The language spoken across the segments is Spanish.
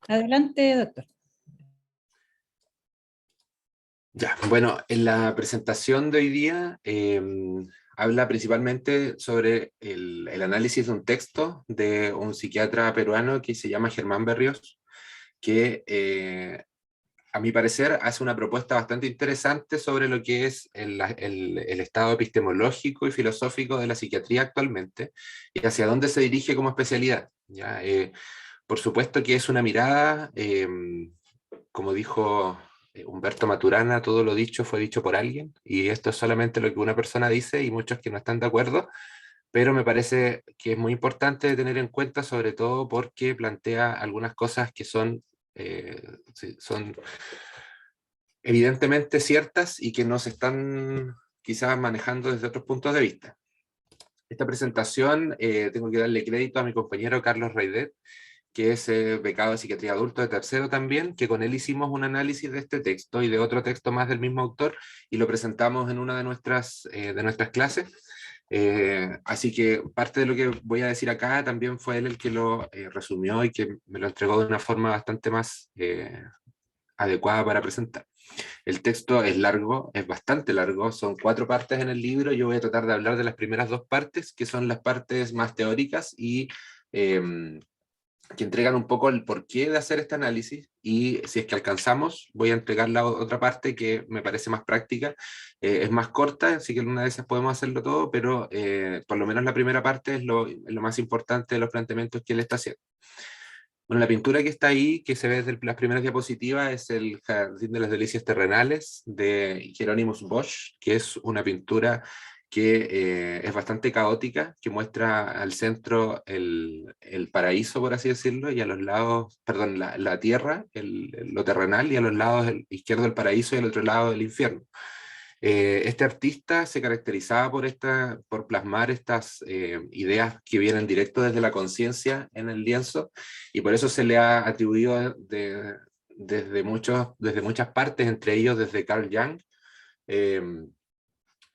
Adelante, doctor. Ya, bueno, en la presentación de hoy día habla principalmente sobre el análisis de un texto de un psiquiatra peruano que se llama Germán Berríos, que a mi parecer hace una propuesta bastante interesante sobre lo que es el estado epistemológico y filosófico de la psiquiatría actualmente y hacia dónde se dirige como especialidad. ¿Ya? Por supuesto que es una mirada, como dijo Humberto Maturana, todo lo dicho fue dicho por alguien, y esto es solamente lo que una persona dice y muchos que no están de acuerdo, pero me parece que es muy importante tener en cuenta, sobre todo porque plantea algunas cosas que sí, son evidentemente ciertas y que no se están quizás manejando desde otros puntos de vista. Esta presentación tengo que darle crédito a mi compañero Carlos Reidet, que es becado de psiquiatría adulto de tercero también, que con él hicimos un análisis de este texto y de otro texto más del mismo autor, y lo presentamos en una de nuestras clases. Así que parte de lo que voy a decir acá también fue él el que lo resumió y que me lo entregó de una forma bastante más adecuada para presentar. El texto es largo, es bastante largo, son 4 partes en el libro. Yo voy a tratar de hablar de las primeras 2 partes, que son las partes más teóricas y que entregan un poco el porqué de hacer este análisis, y si es que alcanzamos, voy a entregar la otra parte que me parece más práctica, es más corta, así que en una de esas podemos hacerlo todo, pero por lo menos la primera parte es lo más importante de los planteamientos que él está haciendo. Bueno, la pintura que está ahí, que se ve desde las primeras diapositivas, es el Jardín de las Delicias Terrenales de Hieronymus Bosch, que es una pintura que es bastante caótica, que muestra al centro el paraíso, por así decirlo, y a los lados, perdón, la tierra, lo terrenal, y a los lados el izquierdo el paraíso y al otro lado el infierno. Este artista se caracterizaba por plasmar estas ideas que vienen directo desde la conciencia en el lienzo, y por eso se le ha atribuido desde muchas partes, entre ellos desde Carl Jung, eh,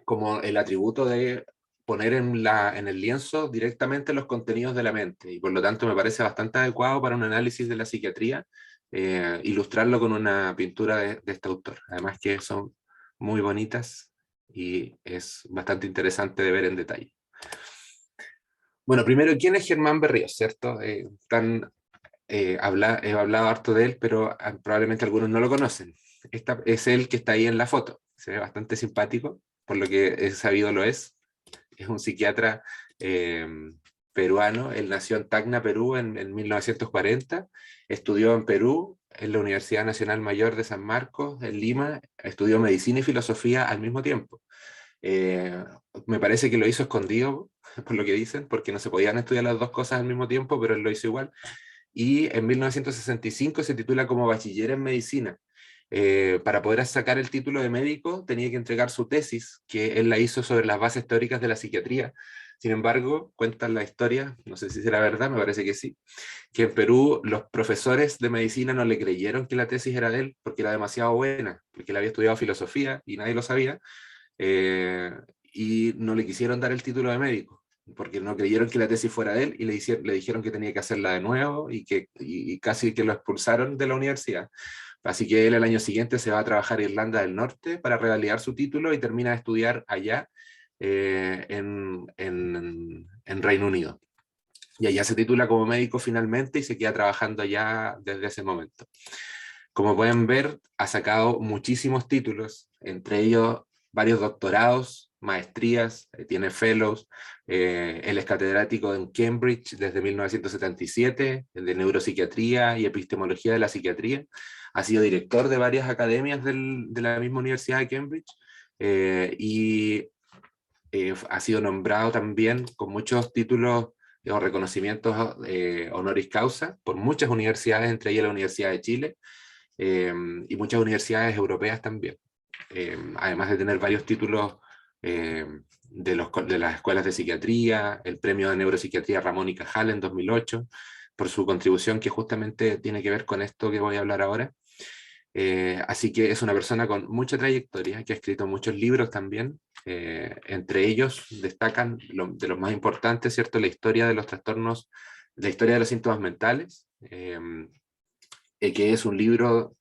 como el atributo de poner en el lienzo directamente los contenidos de la mente, y por lo tanto me parece bastante adecuado para un análisis de la psiquiatría ilustrarlo con una pintura de este autor. Además que son muy bonitas y es bastante interesante de ver en detalle. Bueno, primero, ¿quién es Germán Berríos? ¿Cierto? He hablado harto de él, pero probablemente algunos no lo conocen. Es él que está ahí en la foto. Se ve bastante simpático, por lo que he sabido lo es. Es un psiquiatra eh, peruano. Él nació en Tacna, Perú, en 1940. Estudió en Perú, en la Universidad Nacional Mayor de San Marcos, en Lima. Estudió medicina y filosofía al mismo tiempo. Eh, Me parece que lo hizo escondido, por lo que dicen, porque no se podían estudiar las dos cosas al mismo tiempo, pero él lo hizo igual. Y en 1965 se titula como bachiller en medicina. Para poder sacar el título de médico tenía que entregar su tesis, que él la hizo sobre las bases teóricas de la psiquiatría. Sin embargo, cuentan la historia, no sé si será verdad, me parece que sí, que en Perú los profesores de medicina no le creyeron que la tesis era de él porque era demasiado buena, porque él había estudiado filosofía y nadie lo sabía, eh, y no le quisieron dar el título de médico, porque no creyeron que la tesis fuera de él, y le dijeron que tenía que hacerla de nuevo, y casi que lo expulsaron de la universidad. Así que él el año siguiente se va a trabajar a Irlanda del Norte para revalidar su título y termina de estudiar allá en Reino Unido. Y allá se titula como médico finalmente y se queda trabajando allá desde ese momento. Como pueden ver, ha sacado muchísimos títulos, entre ellos varios doctorados, maestrías, tiene fellows, él es catedrático en Cambridge desde 1977, de neuropsiquiatría y epistemología de la psiquiatría, ha sido director de varias academias de la misma Universidad de Cambridge, y ha sido nombrado también con muchos títulos o reconocimientos honoris causa por muchas universidades, entre ellas la Universidad de Chile, eh, y muchas universidades europeas también, además de tener varios títulos eh, de las escuelas de psiquiatría, el premio de neuropsiquiatría Ramón y Cajal en 2008, por su contribución que justamente tiene que ver con esto que voy a hablar ahora. Así que es una persona con mucha trayectoria, que ha escrito muchos libros también, entre ellos destacan de los más importantes, ¿cierto? La historia de los trastornos, la historia de los síntomas mentales, que es un libro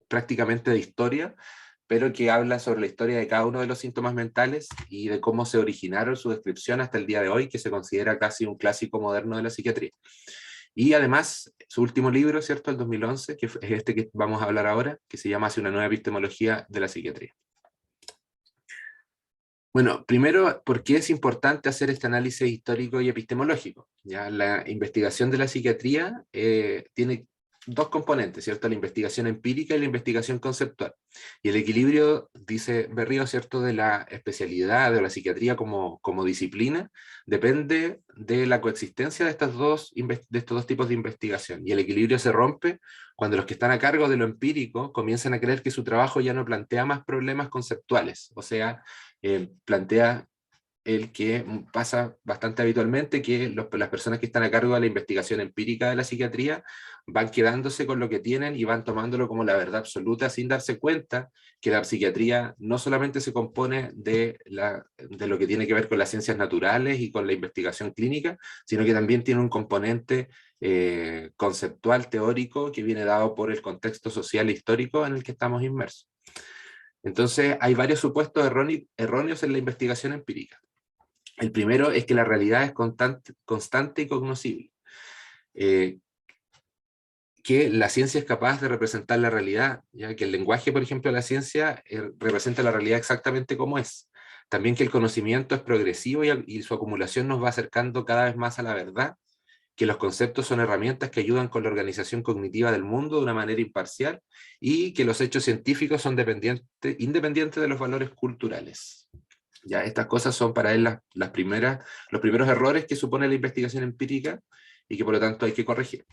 prácticamente de historia, pero que habla sobre la historia de cada uno de los síntomas mentales y de cómo se originaron su descripción hasta el día de hoy, que se considera casi un clásico moderno de la psiquiatría. Y además, su último libro, ¿cierto?, el 2011, que es este que vamos a hablar ahora, que se llama Hacia una nueva epistemología de la psiquiatría. Bueno, primero, ¿por qué es importante hacer este análisis histórico y epistemológico? Ya, la investigación de la psiquiatría tiene dos componentes, ¿cierto? La investigación empírica y la investigación conceptual. Y el equilibrio, dice Berrío, ¿cierto?, de la especialidad de la psiquiatría como disciplina, depende de la coexistencia de estos dos tipos de investigación. Y el equilibrio se rompe cuando los que están a cargo de lo empírico comienzan a creer que su trabajo ya no plantea más problemas conceptuales, o sea, plantea el que pasa bastante habitualmente, que las personas que están a cargo de la investigación empírica de la psiquiatría van quedándose con lo que tienen y van tomándolo como la verdad absoluta sin darse cuenta que la psiquiatría no solamente se compone de lo que tiene que ver con las ciencias naturales y con la investigación clínica, sino que también tiene un componente conceptual, teórico, que viene dado por el contexto social e histórico en el que estamos inmersos. Entonces, hay varios supuestos erróneos en la investigación empírica. El primero es que la realidad es constante y cognoscible. Que la ciencia es capaz de representar la realidad, ya que el lenguaje, por ejemplo, de la ciencia representa la realidad exactamente como es. También que el conocimiento es progresivo y su acumulación nos va acercando cada vez más a la verdad, que los conceptos son herramientas que ayudan con la organización cognitiva del mundo de una manera imparcial y que los hechos científicos son independientes de los valores culturales. Ya, estas cosas son para él los primeros errores que supone la investigación empírica y que por lo tanto hay que corregir.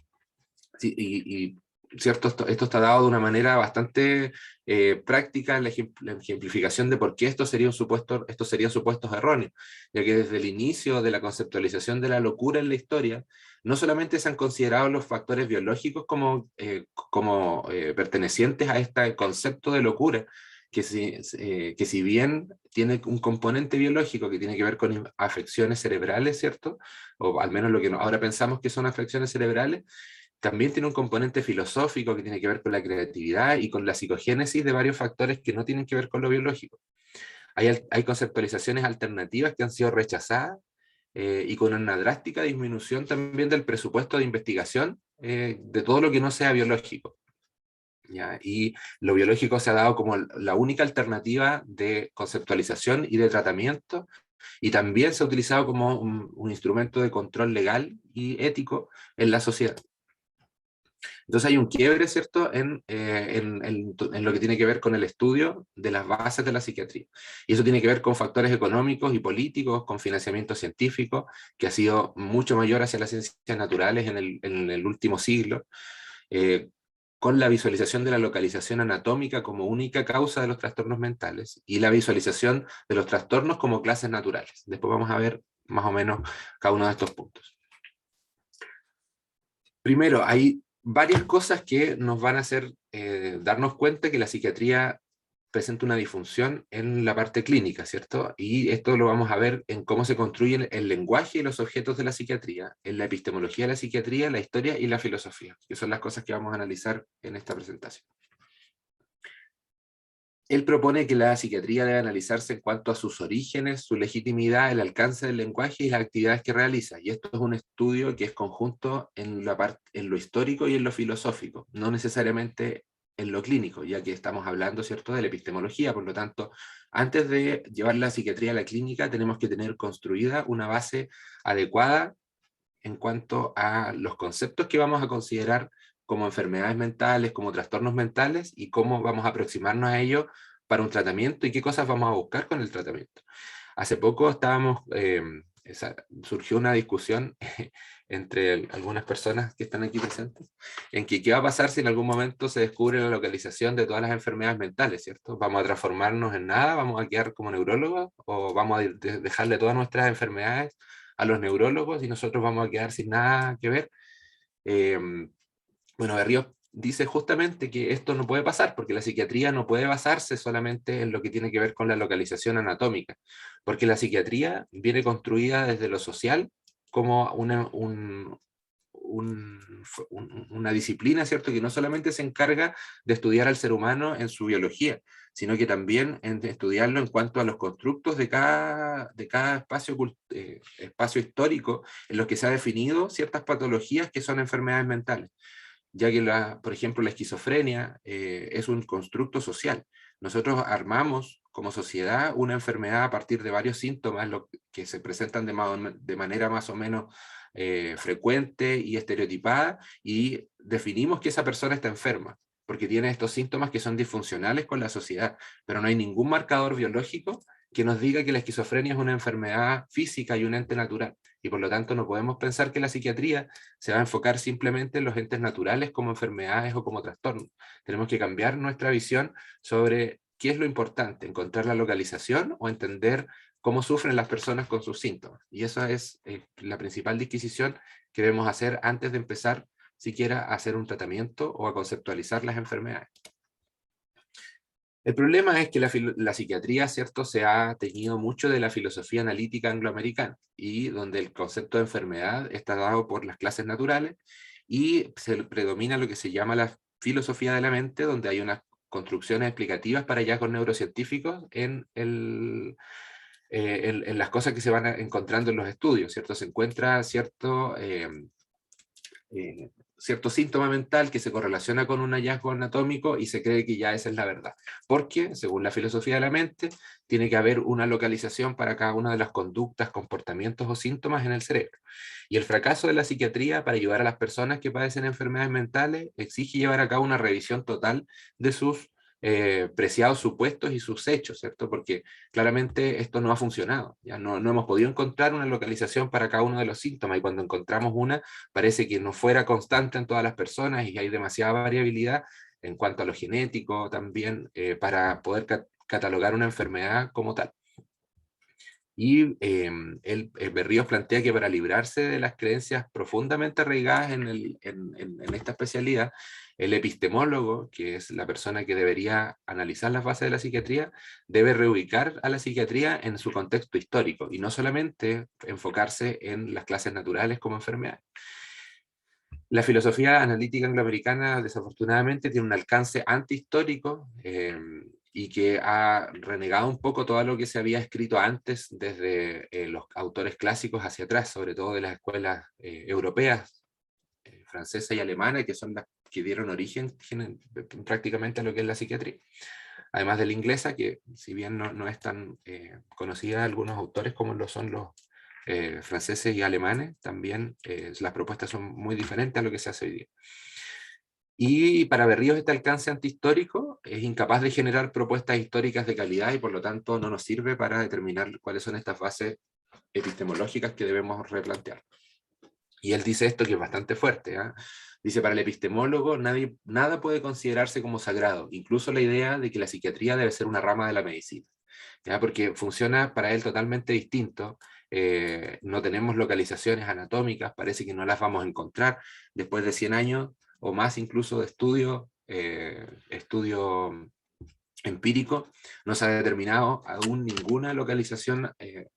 Sí, cierto, esto está dado de una manera bastante práctica en la ejemplificación de por qué estos serían supuestos erróneos, ya que desde el inicio de la conceptualización de la locura en la historia, no solamente se han considerado los factores biológicos como pertenecientes a este concepto de locura, que si bien tiene un componente biológico que tiene que ver con afecciones cerebrales, ¿cierto? O al menos lo que ahora pensamos que son afecciones cerebrales, también tiene un componente filosófico que tiene que ver con la creatividad y con la psicogénesis de varios factores que no tienen que ver con lo biológico. Hay conceptualizaciones alternativas que han sido rechazadas y con una drástica disminución también del presupuesto de investigación de todo lo que no sea biológico. ¿Ya? Y lo biológico se ha dado como la única alternativa de conceptualización y de tratamiento, y también se ha utilizado como un instrumento de control legal y ético en la sociedad. Entonces hay un quiebre, ¿cierto?, en lo que tiene que ver con el estudio de las bases de la psiquiatría. Y eso tiene que ver con factores económicos y políticos, con financiamiento científico, que ha sido mucho mayor hacia las ciencias naturales en el último siglo, con la visualización de la localización anatómica como única causa de los trastornos mentales, y la visualización de los trastornos como clases naturales. Después vamos a ver más o menos cada uno de estos puntos. Primero, hay varias cosas que nos van a hacer darnos cuenta que la psiquiatría presenta una disfunción en la parte clínica, ¿cierto? Y esto lo vamos a ver en cómo se construyen el lenguaje y los objetos de la psiquiatría, en la epistemología de la psiquiatría, la historia y la filosofía, que son las cosas que vamos a analizar en esta presentación. Él propone que la psiquiatría debe analizarse en cuanto a sus orígenes, su legitimidad, el alcance del lenguaje y las actividades que realiza. Y esto es un estudio que es conjunto en lo histórico y en lo filosófico, no necesariamente en lo clínico, ya que estamos hablando, ¿cierto?, de la epistemología. Por lo tanto, antes de llevar la psiquiatría a la clínica, tenemos que tener construida una base adecuada en cuanto a los conceptos que vamos a considerar como enfermedades mentales, como trastornos mentales, y cómo vamos a aproximarnos a ello para un tratamiento y qué cosas vamos a buscar con el tratamiento. Hace poco surgió una discusión entre algunas personas que están aquí presentes, en que qué va a pasar si en algún momento se descubre la localización de todas las enfermedades mentales, ¿cierto? ¿Vamos a transformarnos en nada? ¿Vamos a quedar como neurólogos? ¿O vamos a dejarle todas nuestras enfermedades a los neurólogos y nosotros vamos a quedar sin nada que ver? Bueno, Berrío dice justamente que esto no puede pasar, porque la psiquiatría no puede basarse solamente en lo que tiene que ver con la localización anatómica, porque la psiquiatría viene construida desde lo social como una disciplina, ¿cierto?, que no solamente se encarga de estudiar al ser humano en su biología, sino que también en estudiarlo en cuanto a los constructos de cada espacio histórico en los que se ha definido ciertas patologías que son enfermedades mentales, ya que, por ejemplo, la esquizofrenia es un constructo social. Nosotros armamos como sociedad una enfermedad a partir de varios síntomas que se presentan de manera más o menos frecuente y estereotipada, y definimos que esa persona está enferma, porque tiene estos síntomas que son disfuncionales con la sociedad, pero no hay ningún marcador biológico que nos diga que la esquizofrenia es una enfermedad física y un ente natural, y por lo tanto no podemos pensar que la psiquiatría se va a enfocar simplemente en los entes naturales como enfermedades o como trastornos. Tenemos que cambiar nuestra visión sobre qué es lo importante, encontrar la localización o entender cómo sufren las personas con sus síntomas. Y esa es la principal disquisición que debemos hacer antes de empezar siquiera a hacer un tratamiento o a conceptualizar las enfermedades. El problema es que la psiquiatría, ¿cierto?, se ha teñido mucho de la filosofía analítica angloamericana, y donde el concepto de enfermedad está dado por las clases naturales, y se predomina lo que se llama la filosofía de la mente, donde hay unas construcciones explicativas para hallazgos neurocientíficos en las cosas que se van encontrando en los estudios, ¿cierto? Se encuentra cierto síntoma mental que se correlaciona con un hallazgo anatómico y se cree que ya esa es la verdad. Porque, según la filosofía de la mente, tiene que haber una localización para cada una de las conductas, comportamientos o síntomas en el cerebro. Y el fracaso de la psiquiatría para ayudar a las personas que padecen enfermedades mentales exige llevar a cabo una revisión total de sus preciados supuestos y sus hechos, ¿cierto? Porque claramente esto no ha funcionado, ya no hemos podido encontrar una localización para cada uno de los síntomas, y cuando encontramos una, parece que no fuera constante en todas las personas y hay demasiada variabilidad en cuanto a lo genético también, para poder catalogar una enfermedad como tal. Y Berríos plantea que para librarse de las creencias profundamente arraigadas en esta especialidad, el epistemólogo, que es la persona que debería analizar las bases de la psiquiatría, debe reubicar a la psiquiatría en su contexto histórico y no solamente enfocarse en las clases naturales como enfermedades. La filosofía analítica angloamericana, desafortunadamente, tiene un alcance antihistórico, y que ha renegado un poco todo lo que se había escrito antes desde los autores clásicos hacia atrás, sobre todo de las escuelas europeas, francesa y alemana, que son las que dieron origen prácticamente a lo que es la psiquiatría. Además de la inglesa, que si bien no es tan conocida, algunos autores como lo son los franceses y alemanes, también las propuestas son muy diferentes a lo que se hace hoy día. Y para Berríos este alcance antihistórico es incapaz de generar propuestas históricas de calidad, y por lo tanto no nos sirve para determinar cuáles son estas bases epistemológicas que debemos replantear. Y él dice esto que es bastante fuerte, ¿eh? Dice: para el epistemólogo nada puede considerarse como sagrado, incluso la idea de que la psiquiatría debe ser una rama de la medicina, ¿ya? Porque funciona para él totalmente distinto. No tenemos localizaciones anatómicas, parece que no las vamos a encontrar después de 100 años o más incluso de estudio empírico. No se ha determinado aún ninguna localización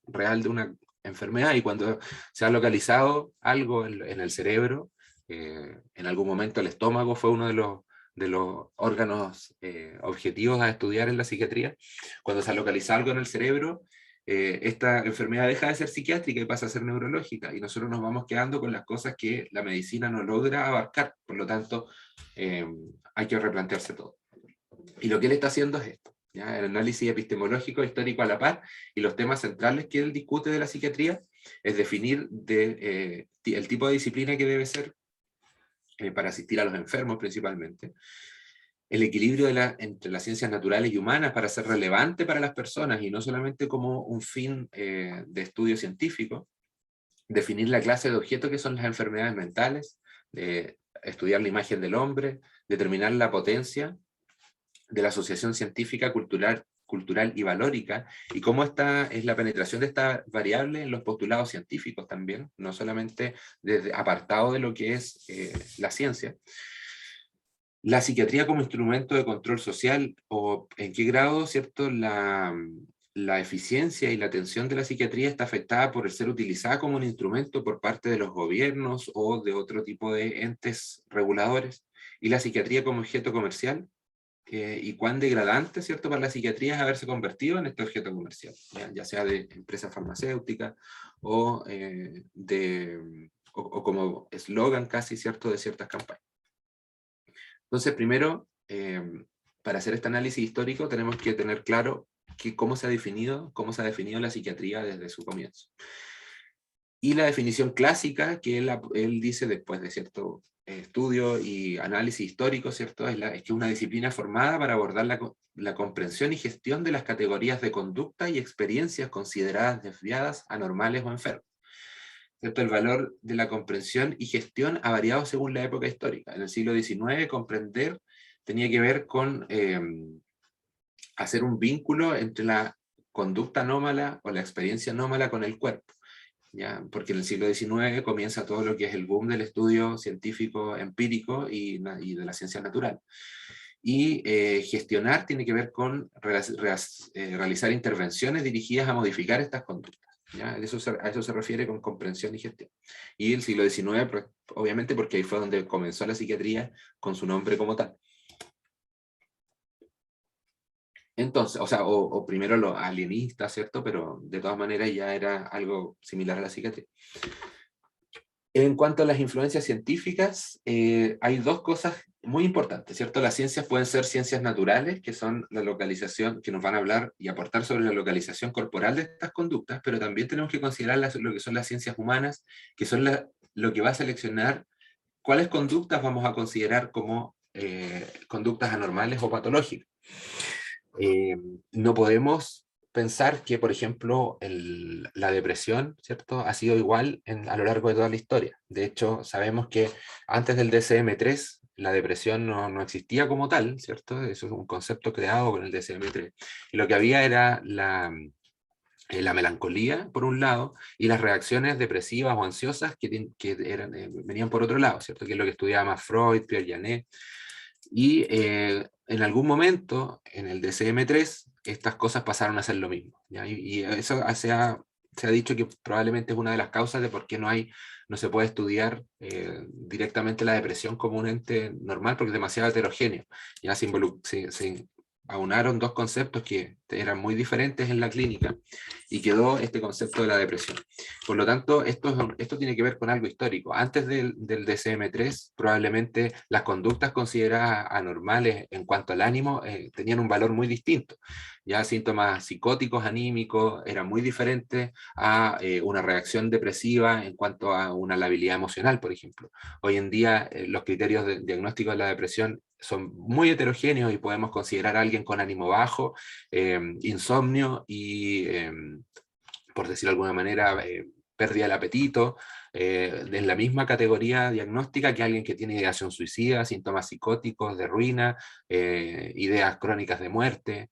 real de una enfermedad, y cuando se ha localizado algo en el cerebro, en algún momento el estómago fue uno de los órganos objetivos a estudiar en la psiquiatría. Cuando se ha localizado algo en el cerebro, esta enfermedad deja de ser psiquiátrica y pasa a ser neurológica, y nosotros nos vamos quedando con las cosas que la medicina no logra abarcar. Por lo tanto, hay que replantearse todo. Y lo que él está haciendo es esto, ¿ya? El análisis epistemológico histórico a la par, y los temas centrales que él discute de la psiquiatría es definir el tipo de disciplina que debe ser para asistir a los enfermos principalmente, el equilibrio entre las ciencias naturales y humanas para ser relevante para las personas y no solamente como un fin de estudio científico, definir la clase de objetos que son las enfermedades mentales, estudiar la imagen del hombre, determinar la potencia de la asociación científica, cultural y valórica, y cómo esta es la penetración de esta variable en los postulados científicos también, no solamente apartado de lo que es la ciencia. La psiquiatría como instrumento de control social, o en qué grado, ¿cierto?, la eficiencia y la atención de la psiquiatría está afectada por el ser utilizada como un instrumento por parte de los gobiernos o de otro tipo de entes reguladores, y la psiquiatría como objeto comercial, y cuán degradante, ¿cierto?, para la psiquiatría es haberse convertido en este objeto comercial, ya sea de empresas farmacéuticas o, o como eslogan casi, ¿cierto?, de ciertas campañas. Entonces, primero, para hacer este análisis histórico tenemos que tener claro cómo se ha definido la psiquiatría desde su comienzo. Y la definición clásica que él dice después de cierto estudio y análisis histórico, ¿cierto? Es que es una disciplina formada para abordar la comprensión y gestión de las categorías de conducta y experiencias consideradas desviadas, anormales o enfermas. ¿Cierto? El valor de la comprensión y gestión ha variado según la época histórica. En el siglo XIX, comprender tenía que ver con hacer un vínculo entre la conducta anómala o la experiencia anómala con el cuerpo, ¿ya? Porque en el siglo XIX comienza todo lo que es el boom del estudio científico empírico y de la ciencia natural. Y gestionar tiene que ver con realizar intervenciones dirigidas a modificar estas conductas. ¿Ya? A eso se refiere con comprensión y gestión. Y el siglo XIX, pues, obviamente, porque ahí fue donde comenzó la psiquiatría con su nombre como tal. Entonces, o sea, o primero los alienistas, ¿cierto? Pero de todas maneras ya era algo similar a la psiquiatría. En cuanto a las influencias científicas, hay dos cosas muy importantes, ¿cierto? Las ciencias pueden ser ciencias naturales, que son la localización, que nos van a hablar y aportar sobre la localización corporal de estas conductas, pero también tenemos que considerar lo que son las ciencias humanas, que son lo que va a seleccionar cuáles conductas vamos a considerar como conductas anormales o patológicas. No podemos pensar que, por ejemplo, la depresión, ¿cierto?, ha sido igual a lo largo de toda la historia. De hecho, sabemos que antes del DSM-3 la depresión no existía como tal, ¿cierto? Eso es un concepto creado con el DSM-3. Y lo que había era la melancolía, por un lado, y las reacciones depresivas o ansiosas que venían por otro lado, ¿cierto? Que es lo que estudiaba más Freud, Pierre Janet. Y en algún momento, en el DSM-3, estas cosas pasaron a ser lo mismo, ¿ya? Y eso se ha dicho que probablemente es una de las causas de por qué no se puede estudiar directamente la depresión como un ente normal, porque es demasiado heterogéneo. Ya se aunaron dos conceptos que eran muy diferentes en la clínica y quedó este concepto de la depresión. Por lo tanto, esto tiene que ver con algo histórico. Antes del DSM-3, probablemente las conductas consideradas anormales en cuanto al ánimo tenían un valor muy distinto. Ya síntomas psicóticos, anímicos, eran muy diferentes a una reacción depresiva en cuanto a una labilidad emocional, por ejemplo. Hoy en día los criterios de diagnóstico de la depresión son muy heterogéneos y podemos considerar a alguien con ánimo bajo, insomnio y, por decirlo de alguna manera, pérdida del apetito, en la misma categoría diagnóstica que alguien que tiene ideación suicida, síntomas psicóticos de ruina, ideas crónicas de muerte,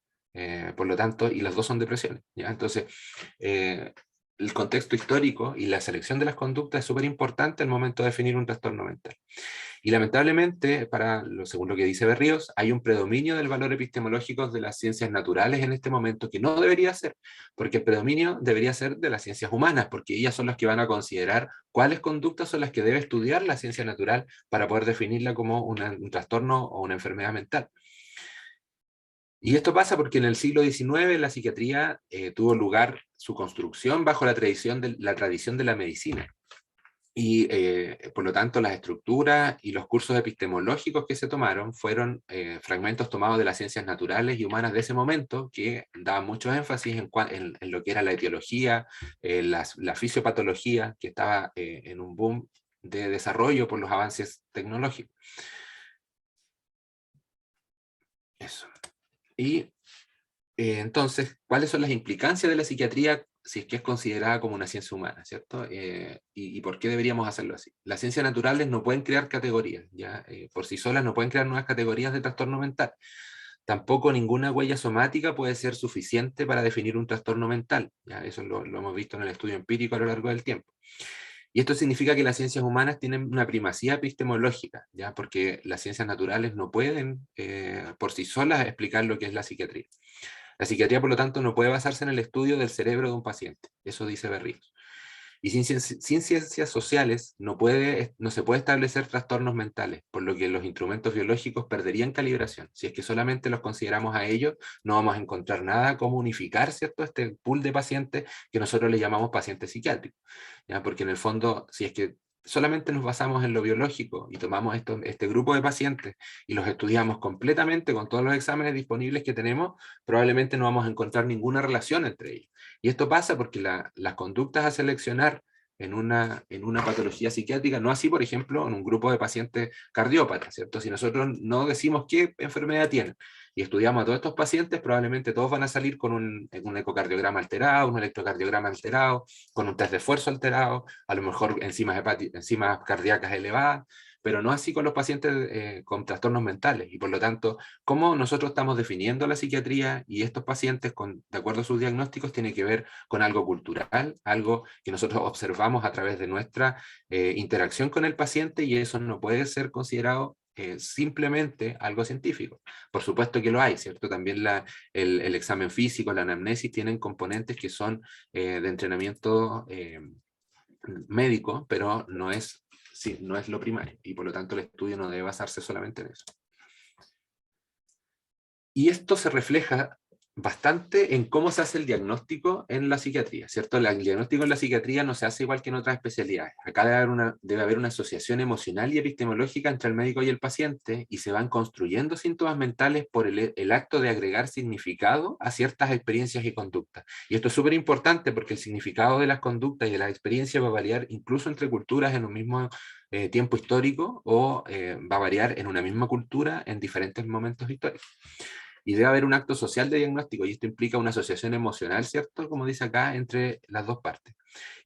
por lo tanto, y los dos son depresiones, ¿ya? Entonces, el contexto histórico y la selección de las conductas es súper importante al momento de definir un trastorno mental. Y lamentablemente, según lo que dice Berríos, hay un predominio del valor epistemológico de las ciencias naturales en este momento, que no debería ser, porque el predominio debería ser de las ciencias humanas, porque ellas son las que van a considerar cuáles conductas son las que debe estudiar la ciencia natural para poder definirla como un trastorno o una enfermedad mental. Y esto pasa porque en el siglo XIX la psiquiatría tuvo lugar su construcción bajo la tradición de la medicina. Y por lo tanto las estructuras y los cursos epistemológicos que se tomaron fueron fragmentos tomados de las ciencias naturales y humanas de ese momento, que daban mucho énfasis en lo que era la etiología, la fisiopatología, que estaba en un boom de desarrollo por los avances tecnológicos. Eso. Y entonces, ¿cuáles son las implicancias de la psiquiatría si es que es considerada como una ciencia humana, ¿cierto? Y por qué deberíamos hacerlo así. Las ciencias naturales no pueden crear categorías, ¿ya? Por sí solas no pueden crear nuevas categorías de trastorno mental. Tampoco ninguna huella somática puede ser suficiente para definir un trastorno mental, ¿ya? Eso lo hemos visto en el estudio empírico a lo largo del tiempo. Y esto significa que las ciencias humanas tienen una primacía epistemológica, ¿ya? Porque las ciencias naturales no pueden por sí solas explicar lo que es la psiquiatría. La psiquiatría, por lo tanto, no puede basarse en el estudio del cerebro de un paciente. Eso dice Berríos. Y sin ciencias sociales no se puede establecer trastornos mentales, por lo que los instrumentos biológicos perderían calibración. Si es que solamente los consideramos a ellos, no vamos a encontrar nada como unificar, ¿cierto?, este pool de pacientes que nosotros le llamamos pacientes psiquiátricos. ¿Ya? Porque en el fondo, si es que solamente nos basamos en lo biológico y tomamos este grupo de pacientes y los estudiamos completamente con todos los exámenes disponibles que tenemos, probablemente no vamos a encontrar ninguna relación entre ellos. Y esto pasa porque las conductas a seleccionar en una patología psiquiátrica, no así, por ejemplo, en un grupo de pacientes cardiópatas, ¿cierto? Si nosotros no decimos qué enfermedad tienen y estudiamos a todos estos pacientes, probablemente todos van a salir con un ecocardiograma alterado, un electrocardiograma alterado, con un test de esfuerzo alterado, a lo mejor enzimas cardíacas elevadas, pero no así con los pacientes con trastornos mentales. Y por lo tanto, cómo nosotros estamos definiendo la psiquiatría y estos pacientes, de acuerdo a sus diagnósticos, tiene que ver con algo cultural, algo que nosotros observamos a través de nuestra interacción con el paciente, y eso no puede ser considerado simplemente algo científico. Por supuesto que lo hay, ¿cierto? También el examen físico, la anamnesis, tienen componentes que son de entrenamiento médico, pero no es lo primario, y por lo tanto el estudio no debe basarse solamente en eso. Y esto se refleja bastante en cómo se hace el diagnóstico en la psiquiatría, ¿cierto? El diagnóstico en la psiquiatría no se hace igual que en otras especialidades. Acá debe haber una asociación emocional y epistemológica entre el médico y el paciente, y se van construyendo síntomas mentales por el acto de agregar significado a ciertas experiencias y conductas. Y esto es súper importante porque el significado de las conductas y de las experiencias va a variar incluso entre culturas en un mismo tiempo histórico, o va a variar en una misma cultura en diferentes momentos históricos. Y debe haber un acto social de diagnóstico, y esto implica una asociación emocional, ¿cierto? Como dice acá, entre las dos partes,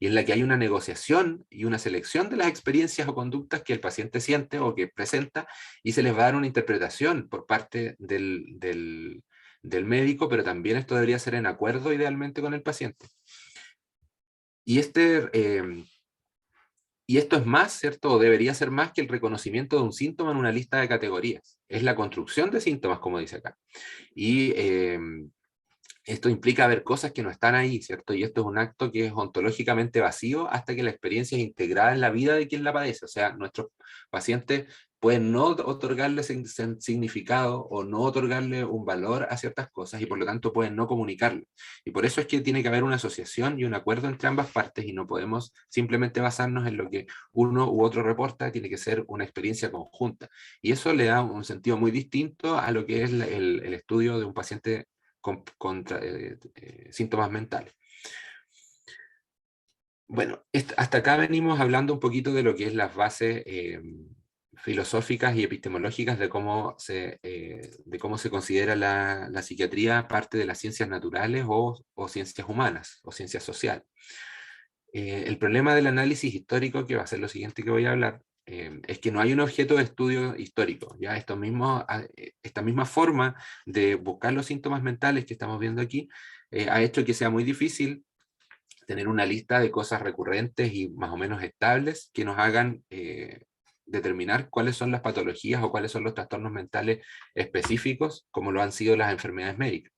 y en la que hay una negociación y una selección de las experiencias o conductas que el paciente siente o que presenta, y se les va a dar una interpretación por parte del médico, pero también esto debería ser en acuerdo idealmente con el paciente. Y y esto es más, ¿cierto? O debería ser más que el reconocimiento de un síntoma en una lista de categorías. Es la construcción de síntomas, como dice acá. Y esto implica ver cosas que no están ahí, ¿cierto? Y esto es un acto que es ontológicamente vacío hasta que la experiencia es integrada en la vida de quien la padece. O sea, nuestros pacientes pueden no otorgarle significado o no otorgarle un valor a ciertas cosas, y por lo tanto pueden no comunicarlo. Y por eso es que tiene que haber una asociación y un acuerdo entre ambas partes, y no podemos simplemente basarnos en lo que uno u otro reporta. Tiene que ser una experiencia conjunta. Y eso le da un sentido muy distinto a lo que es el estudio de un paciente con síntomas mentales. Bueno, hasta acá venimos hablando un poquito de lo que es las bases filosóficas y epistemológicas de cómo se considera la psiquiatría parte de las ciencias naturales o ciencias humanas o ciencias sociales. El problema del análisis histórico, que va a ser lo siguiente que voy a hablar, es que no hay un objeto de estudio histórico. ¿Ya? Esta misma forma de buscar los síntomas mentales que estamos viendo aquí ha hecho que sea muy difícil tener una lista de cosas recurrentes y más o menos estables que nos hagan determinar cuáles son las patologías o cuáles son los trastornos mentales específicos, como lo han sido las enfermedades médicas.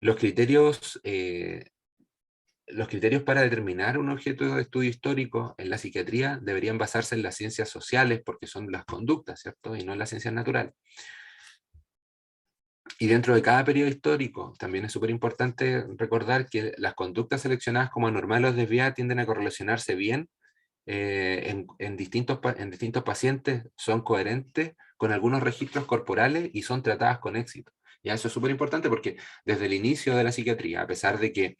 Los criterios para determinar un objeto de estudio histórico en la psiquiatría deberían basarse en las ciencias sociales, porque son las conductas, ¿cierto? Y no en las ciencias naturales. Y dentro de cada periodo histórico, también es súper importante recordar que las conductas seleccionadas como anormales o desviadas tienden a correlacionarse bien en distintos pacientes, son coherentes con algunos registros corporales y son tratadas con éxito. Ya, eso es súper importante porque desde el inicio de la psiquiatría, a pesar de que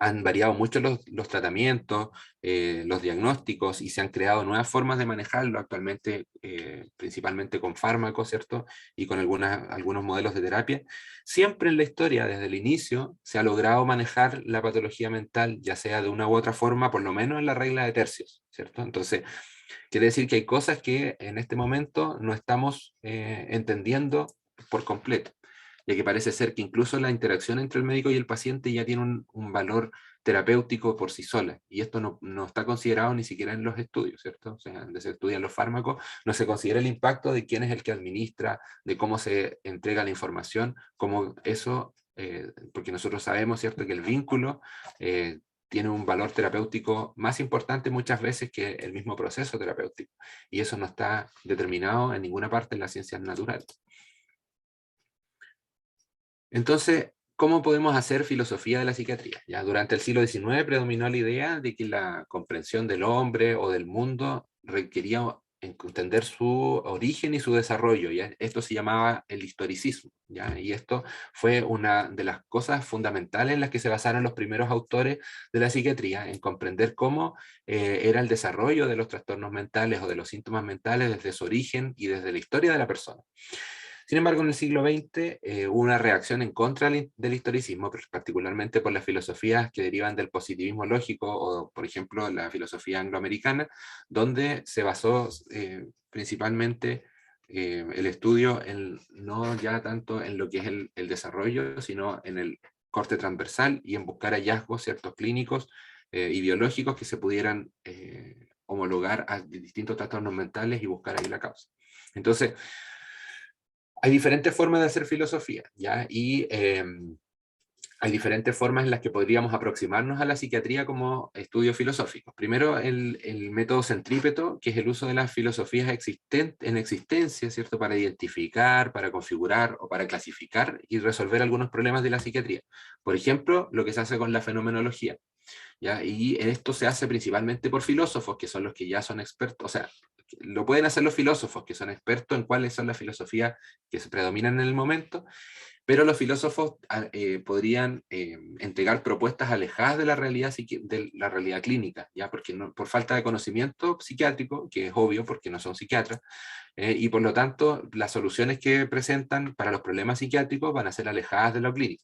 han variado mucho los tratamientos, los diagnósticos, y se han creado nuevas formas de manejarlo actualmente, principalmente con fármacos, ¿cierto? Y con algunos modelos de terapia. Siempre en la historia, desde el inicio, se ha logrado manejar la patología mental, ya sea de una u otra forma, por lo menos en la regla de tercios, ¿cierto? Entonces, quiere decir que hay cosas que en este momento no estamos entendiendo por completo, ya que parece ser que incluso la interacción entre el médico y el paciente ya tiene un valor terapéutico por sí sola, y esto no está considerado ni siquiera en los estudios, ¿cierto? O sea, donde se estudian los fármacos, no se considera el impacto de quién es el que administra, de cómo se entrega la información, cómo eso, porque nosotros sabemos, ¿cierto?, que el vínculo tiene un valor terapéutico más importante muchas veces que el mismo proceso terapéutico, y eso no está determinado en ninguna parte en las ciencias naturales. Entonces, ¿cómo podemos hacer filosofía de la psiquiatría? Ya durante el siglo XIX predominó la idea de que la comprensión del hombre o del mundo requería entender su origen y su desarrollo, ¿ya? Esto se llamaba el historicismo, ¿ya? Y esto fue una de las cosas fundamentales en las que se basaron los primeros autores de la psiquiatría, en comprender cómo era el desarrollo de los trastornos mentales o de los síntomas mentales desde su origen y desde la historia de la persona. Sin embargo, en el siglo XX hubo una reacción en contra del historicismo, particularmente por las filosofías que derivan del positivismo lógico o, por ejemplo, la filosofía angloamericana, donde se basó principalmente el estudio no ya tanto en lo que es el desarrollo, sino en el corte transversal y en buscar hallazgos ciertos clínicos y biológicos que se pudieran homologar a distintos trastornos mentales y buscar ahí la causa. Entonces, hay diferentes formas de hacer filosofía, ¿ya? Y hay diferentes formas en las que podríamos aproximarnos a la psiquiatría como estudios filosóficos. Primero, el método centrípeto, que es el uso de las filosofías en existencia, ¿cierto? Para identificar, para configurar o para clasificar y resolver algunos problemas de la psiquiatría. Por ejemplo, lo que se hace con la fenomenología, ¿ya? Y esto se hace principalmente por filósofos, que son los que ya son expertos, o sea, lo pueden hacer los filósofos, que son expertos en cuáles son las filosofías que se predominan en el momento, pero los filósofos podrían entregar propuestas alejadas de de la realidad clínica, ¿ya? Porque por falta de conocimiento psiquiátrico, que es obvio porque no son psiquiatras, y por lo tanto las soluciones que presentan para los problemas psiquiátricos van a ser alejadas de lo clínico.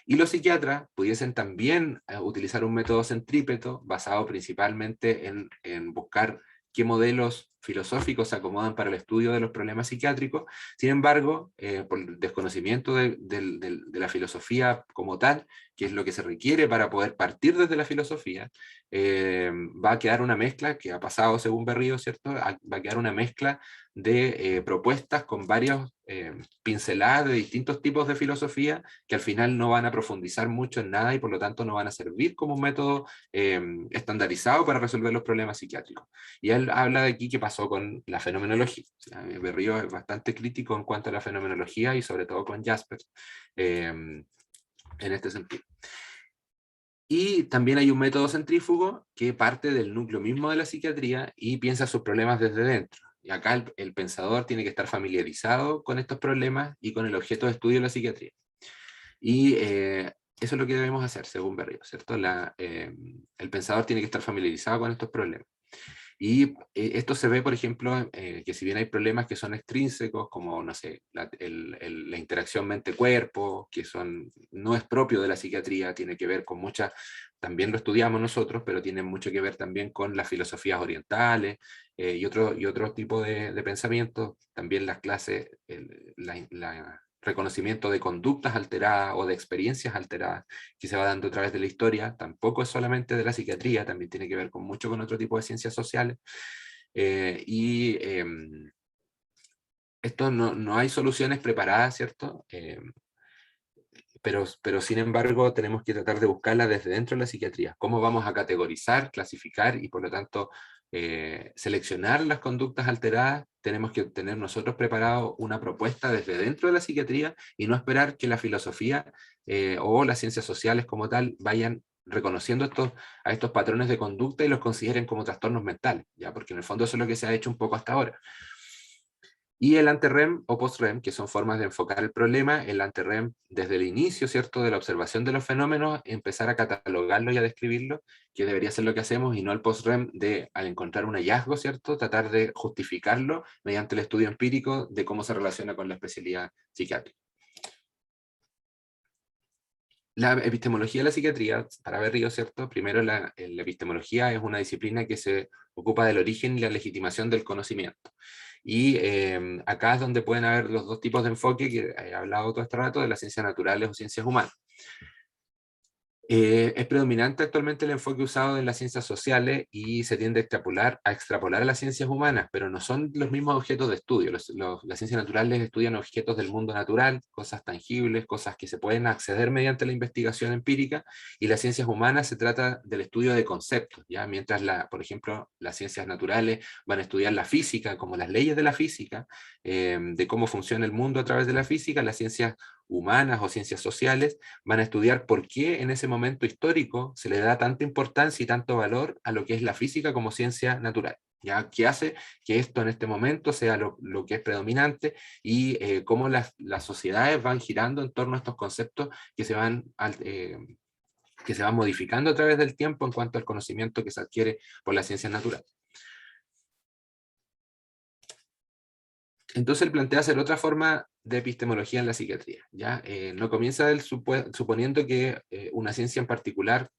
Y los psiquiatras pudiesen también utilizar un método centrípeto basado principalmente en buscar qué modelos filosóficos se acomodan para el estudio de los problemas psiquiátricos. Sin embargo, por el desconocimiento de la filosofía como tal, que es lo que se requiere para poder partir desde la filosofía, va a quedar una mezcla, que ha pasado según Berrío, ¿cierto? Va a quedar una mezcla de propuestas con varios pinceladas de distintos tipos de filosofía que al final no van a profundizar mucho en nada y por lo tanto no van a servir como un método estandarizado para resolver los problemas psiquiátricos. Y él habla de aquí qué pasó con la fenomenología. Berrío es bastante crítico en cuanto a la fenomenología y sobre todo con Jaspers en este sentido. Y también hay un método centrífugo que parte del núcleo mismo de la psiquiatría y piensa sus problemas desde dentro. Y acá el pensador tiene que estar familiarizado con estos problemas y con el objeto de estudio de la psiquiatría. Y eso es lo que debemos hacer, según Berrío, ¿cierto? El pensador tiene que estar familiarizado con estos problemas. Y esto se ve, por ejemplo, que si bien hay problemas que son extrínsecos, como, no sé, la interacción mente-cuerpo, que no es propio de la psiquiatría, tiene que ver con muchas, también lo estudiamos nosotros, pero tiene mucho que ver también con las filosofías orientales y otro tipo de pensamientos, también las clases, reconocimiento de conductas alteradas o de experiencias alteradas que se va dando a través de la historia, tampoco es solamente de la psiquiatría, también tiene que ver mucho con otro tipo de ciencias sociales. Esto no hay soluciones preparadas, ¿cierto? Pero sin embargo tenemos que tratar de buscarla desde dentro de la psiquiatría. ¿Cómo vamos a categorizar, clasificar y por lo tanto seleccionar las conductas alteradas? Tenemos que tener nosotros preparado una propuesta desde dentro de la psiquiatría y no esperar que la filosofía o las ciencias sociales como tal vayan reconociendo a estos patrones de conducta y los consideren como trastornos mentales, ¿ya? Porque en el fondo eso es lo que se ha hecho un poco hasta ahora. Y el ante-REM o post-REM, que son formas de enfocar el problema, el ante-REM desde el inicio, ¿cierto?, de la observación de los fenómenos, empezar a catalogarlo y a describirlo, que debería ser lo que hacemos, y no el post-REM de, al encontrar un hallazgo, ¿cierto?, tratar de justificarlo mediante el estudio empírico de cómo se relaciona con la especialidad psiquiátrica. La epistemología de la psiquiatría, para Berrío, ¿cierto? Primero, la epistemología es una disciplina que se ocupa del origen y la legitimación del conocimiento. Y acá es donde pueden haber los dos tipos de enfoque que he hablado todo este rato, de las ciencias naturales o ciencias humanas. Es predominante actualmente el enfoque usado en las ciencias sociales y se tiende a extrapolar a las ciencias humanas, pero no son los mismos objetos de estudio. Las ciencias naturales estudian objetos del mundo natural, cosas tangibles, cosas que se pueden acceder mediante la investigación empírica, y las ciencias humanas se trata del estudio de conceptos, ¿ya? Mientras, por ejemplo, las ciencias naturales van a estudiar la física, como las leyes de la física, de cómo funciona el mundo a través de la física, las ciencias humanas o ciencias sociales van a estudiar por qué en ese momento histórico se le da tanta importancia y tanto valor a lo que es la física como ciencia natural. ¿Ya? ¿Qué hace que esto en este momento sea lo que es predominante y cómo las sociedades van girando en torno a estos conceptos que se van modificando a través del tiempo en cuanto al conocimiento que se adquiere por las ciencias naturales? Entonces él plantea hacer otra forma de epistemología en la psiquiatría. ¿Ya? No comienza él suponiendo que una ciencia en particular,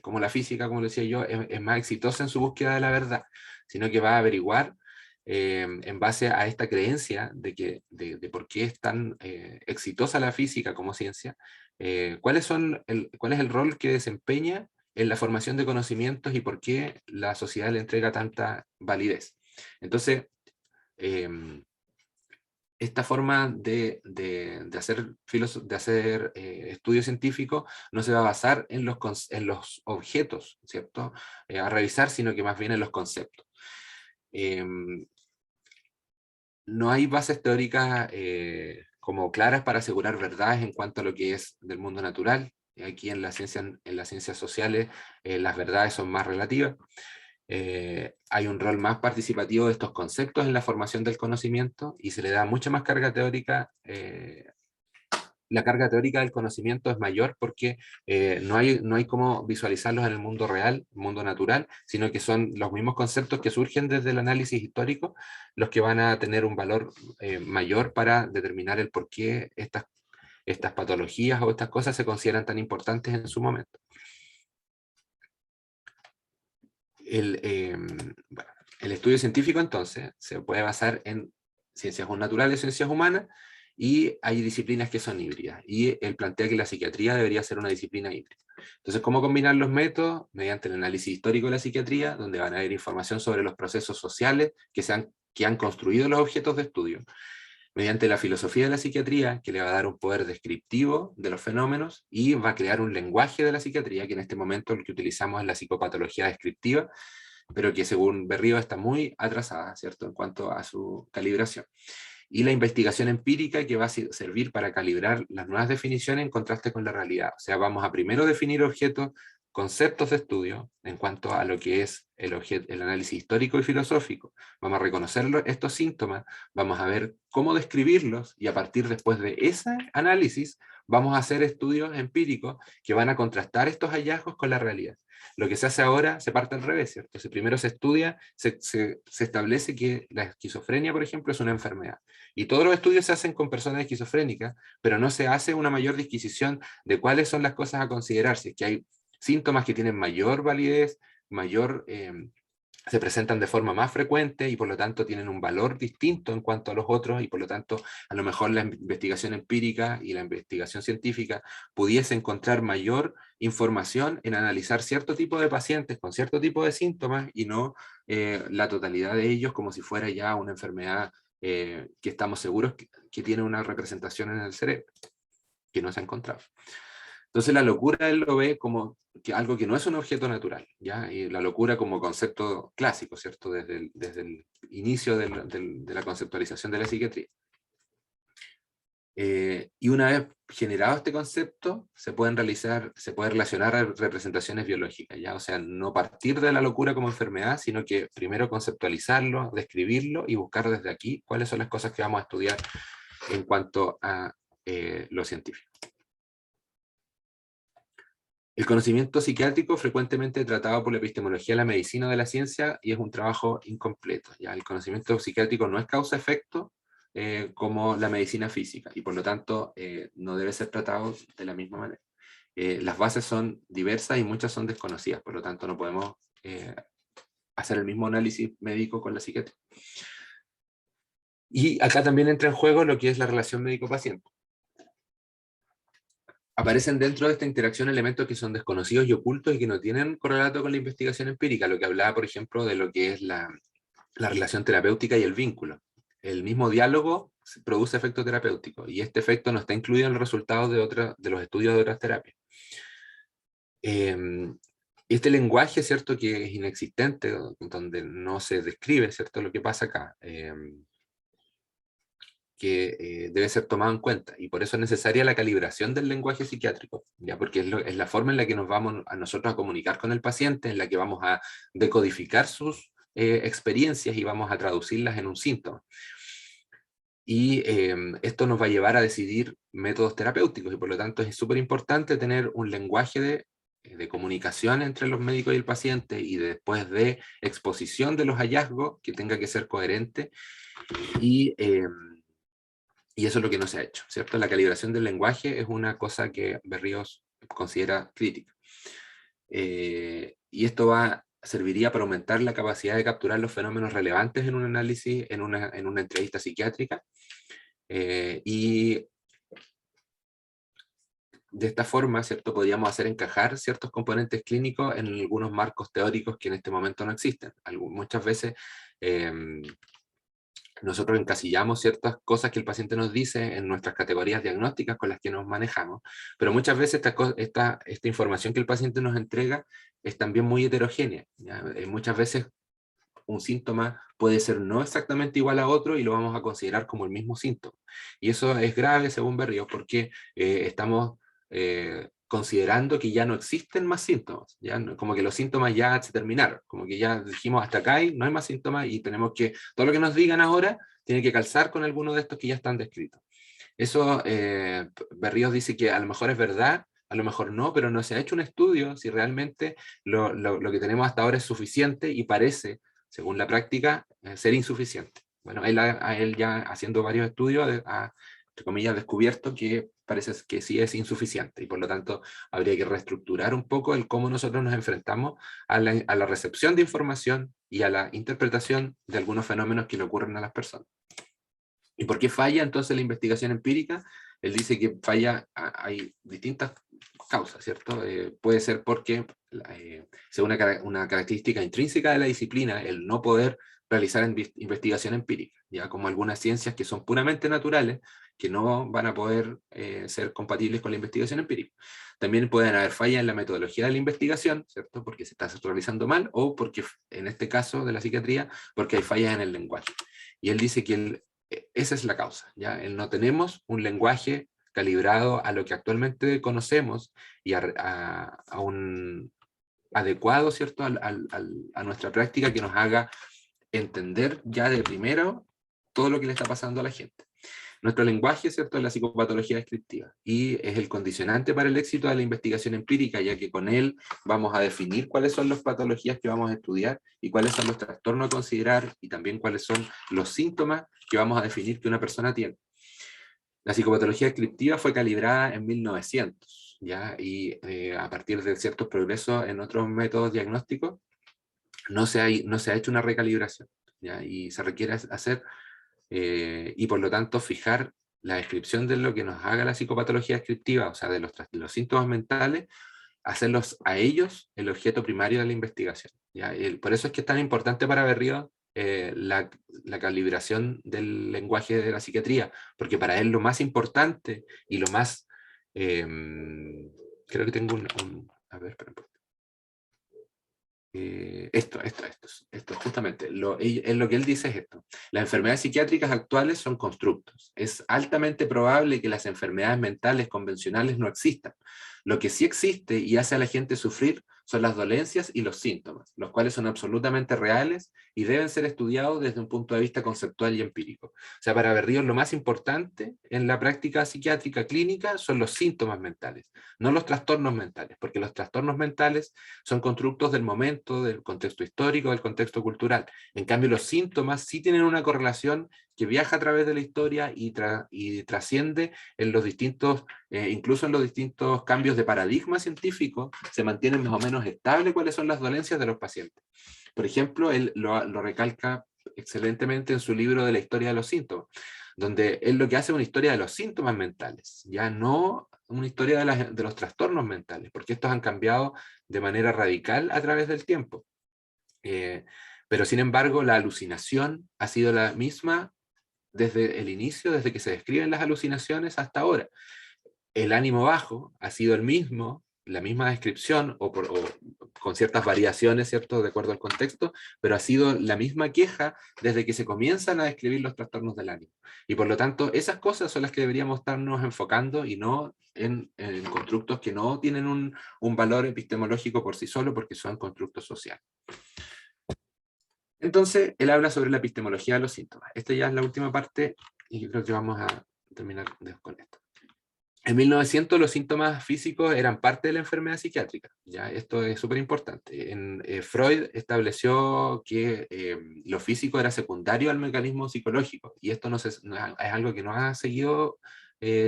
como la física, como decía yo, es más exitosa en su búsqueda de la verdad, sino que va a averiguar en base a esta creencia de por qué es tan exitosa la física como ciencia, cuál es el rol que desempeña en la formación de conocimientos y por qué la sociedad le entrega tanta validez. Entonces, esta forma de hacer estudio científico no se va a basar en los objetos, ¿cierto? A revisar, sino que más bien en los conceptos. No hay bases teóricas como claras para asegurar verdades en cuanto a lo que es del mundo natural. Aquí en las ciencias sociales las verdades son más relativas. Hay un rol más participativo de estos conceptos en la formación del conocimiento y se le da mucha más carga teórica. La carga teórica del conocimiento es mayor porque no hay cómo visualizarlos en el mundo real, mundo natural, sino que son los mismos conceptos que surgen desde el análisis histórico los que van a tener un valor mayor para determinar el por qué estas patologías o estas cosas se consideran tan importantes en su momento. Bueno, el estudio científico entonces se puede basar en ciencias naturales, ciencias humanas, y hay disciplinas que son híbridas, y él plantea que la psiquiatría debería ser una disciplina híbrida. Entonces, ¿cómo combinar los métodos? Mediante el análisis histórico de la psiquiatría, donde van a haber información sobre los procesos sociales que han construido los objetos de estudio, mediante la filosofía de la psiquiatría, que le va a dar un poder descriptivo de los fenómenos, y va a crear un lenguaje de la psiquiatría, que en este momento el que utilizamos es la psicopatología descriptiva, pero que según Berrío está muy atrasada, ¿cierto?, en cuanto a su calibración. Y la investigación empírica, que va a servir para calibrar las nuevas definiciones en contraste con la realidad. O sea, vamos a primero definir objetos, conceptos de estudio en cuanto a lo que es el análisis histórico y filosófico. Vamos a reconocer estos síntomas, vamos a ver cómo describirlos, y a partir después de ese análisis vamos a hacer estudios empíricos que van a contrastar estos hallazgos con la realidad. Lo que se hace ahora se parte al revés, ¿cierto? Entonces, primero se estudia, se establece que la esquizofrenia, por ejemplo, es una enfermedad. Y todos los estudios se hacen con personas esquizofrénicas, pero no se hace una mayor disquisición de cuáles son las cosas a considerar, si es que hay síntomas que tienen mayor validez, se presentan de forma más frecuente y por lo tanto tienen un valor distinto en cuanto a los otros, y por lo tanto a lo mejor la investigación empírica y la investigación científica pudiese encontrar mayor información en analizar cierto tipo de pacientes con cierto tipo de síntomas y no la totalidad de ellos como si fuera ya una enfermedad que estamos seguros que tiene una representación en el cerebro, que no se ha encontrado. Entonces la locura él lo ve como algo que no es un objeto natural, ¿ya? Y la locura como concepto clásico, ¿cierto? Desde el inicio de la conceptualización de la psiquiatría. Y una vez generado este concepto, se puede relacionar a representaciones biológicas, ¿ya? O sea, no partir de la locura como enfermedad, sino que primero conceptualizarlo, describirlo y buscar desde aquí cuáles son las cosas que vamos a estudiar en cuanto a lo científico. El conocimiento psiquiátrico frecuentemente tratado por la epistemología de la medicina o de la ciencia, y es un trabajo incompleto. ¿Ya? El conocimiento psiquiátrico no es causa-efecto como la medicina física, y por lo tanto no debe ser tratado de la misma manera. Las bases son diversas y muchas son desconocidas, por lo tanto no podemos hacer el mismo análisis médico con la psiquiatría. Y acá también entra en juego lo que es la relación médico-paciente. aparecen dentro de esta interacción elementos que son desconocidos y ocultos y que no tienen correlato con la investigación empírica, lo que hablaba, por ejemplo, de lo que es la relación terapéutica y el vínculo. El mismo diálogo produce efecto terapéutico y este efecto no está incluido en los resultados de los estudios de otras terapias. Este lenguaje, ¿cierto?, que es inexistente, donde no se describe, ¿cierto?, lo que pasa acá, que debe ser tomado en cuenta, y por eso es necesaria la calibración del lenguaje psiquiátrico, ¿ya? Porque es la forma en la que nos vamos a nosotros a comunicar con el paciente, en la que vamos a decodificar sus experiencias y vamos a traducirlas en un síntoma. Y esto nos va a llevar a decidir métodos terapéuticos, y por lo tanto es súper importante tener un lenguaje de comunicación entre los médicos y el paciente, y después de exposición de los hallazgos, que tenga que ser coherente, y eso es lo que no se ha hecho, ¿cierto? La calibración del lenguaje es una cosa que Berríos considera crítica. Y esto serviría para aumentar la capacidad de capturar los fenómenos relevantes en un análisis, en una entrevista psiquiátrica, y de esta forma, ¿cierto?, podríamos hacer encajar ciertos componentes clínicos en algunos marcos teóricos que en este momento no existen. Muchas veces nosotros encasillamos ciertas cosas que el paciente nos dice en nuestras categorías diagnósticas con las que nos manejamos, pero muchas veces esta información que el paciente nos entrega es también muy heterogénea, ¿ya? Muchas veces un síntoma puede ser no exactamente igual a otro y lo vamos a considerar como el mismo síntoma. Y eso es grave, según Berríos, porque estamos considerando que ya no existen más síntomas, ¿ya? Como que los síntomas ya se terminaron, como que ya dijimos hasta acá y no hay más síntomas, y tenemos que, todo lo que nos digan ahora tiene que calzar con alguno de estos que ya están descritos. Eso, Berríos dice que a lo mejor es verdad, a lo mejor no, pero no se ha hecho un estudio si realmente lo que tenemos hasta ahora es suficiente, y parece, según la práctica, ser insuficiente. Bueno, él ya haciendo varios estudios, entre comillas, descubierto que parece que sí es insuficiente, y por lo tanto habría que reestructurar un poco el cómo nosotros nos enfrentamos a la recepción de información y a la interpretación de algunos fenómenos que le ocurren a las personas. ¿Y por qué falla entonces la investigación empírica? Él dice que falla, hay distintas causas, ¿cierto? Puede ser porque, según una característica intrínseca de la disciplina, el no poder realizar investigación empírica, ya como algunas ciencias que son puramente naturales, que no van a poder ser compatibles con la investigación empírica. También pueden haber fallas en la metodología de la investigación, ¿cierto? Porque se está realizando mal, o porque, en este caso de la psiquiatría, porque hay fallas en el lenguaje. Y él dice que esa es la causa, ¿ya? No tenemos un lenguaje calibrado a lo que actualmente conocemos y a un adecuado, ¿cierto?, a nuestra práctica, que nos haga entender ya de primero todo lo que le está pasando a la gente. Nuestro lenguaje, ¿cierto?, es la psicopatología descriptiva, y es el condicionante para el éxito de la investigación empírica, ya que con él vamos a definir cuáles son las patologías que vamos a estudiar y cuáles son los trastornos a considerar, y también cuáles son los síntomas que vamos a definir que una persona tiene. La psicopatología descriptiva fue calibrada en 1900, ¿ya? Y a partir de ciertos progresos en otros métodos diagnósticos, no se ha hecho una recalibración, ¿ya? Y se requiere hacer, y por lo tanto fijar la descripción de lo que nos haga la psicopatología descriptiva, o sea, de los síntomas mentales, hacerlos a ellos el objeto primario de la investigación, ¿ya? Por eso es que es tan importante para Berrío la calibración del lenguaje de la psiquiatría, porque para él lo más importante y lo más... creo que tengo a ver, espera un poco. Esto, justamente, lo que él dice es esto: las enfermedades psiquiátricas actuales son constructos. Es altamente probable que las enfermedades mentales convencionales no existan. Lo que sí existe y hace a la gente sufrir son las dolencias y los síntomas, los cuales son absolutamente reales y deben ser estudiados desde un punto de vista conceptual y empírico. O sea, para Berríos lo más importante en la práctica psiquiátrica clínica son los síntomas mentales, no los trastornos mentales, porque los trastornos mentales son constructos del momento, del contexto histórico, del contexto cultural. En cambio, los síntomas sí tienen una correlación que viaja a través de la historia y trasciende en los distintos, incluso en los distintos cambios de paradigma científico, se mantienen más o menos estables cuáles son las dolencias de los pacientes. Por ejemplo, él lo recalca excelentemente en su libro de la historia de los síntomas, donde él lo que hace es una historia de los síntomas mentales, ya no una historia de los trastornos mentales, porque estos han cambiado de manera radical a través del tiempo. Pero sin embargo, la alucinación ha sido la misma desde el inicio, desde que se describen las alucinaciones hasta ahora. El ánimo bajo ha sido el mismo, la misma descripción, o con ciertas variaciones, ¿cierto?, de acuerdo al contexto, pero ha sido la misma queja desde que se comienzan a describir los trastornos del ánimo. Y por lo tanto, esas cosas son las que deberíamos estarnos enfocando y no en constructos que no tienen un valor epistemológico por sí solo, porque son constructos sociales. Entonces, él habla sobre la epistemología de los síntomas. Esta ya es la última parte y creo que vamos a terminar con esto. En 1900 los síntomas físicos eran parte de la enfermedad psiquiátrica. ¿Ya? Esto es súper importante. Freud estableció que lo físico era secundario al mecanismo psicológico, y esto es algo que no ha seguido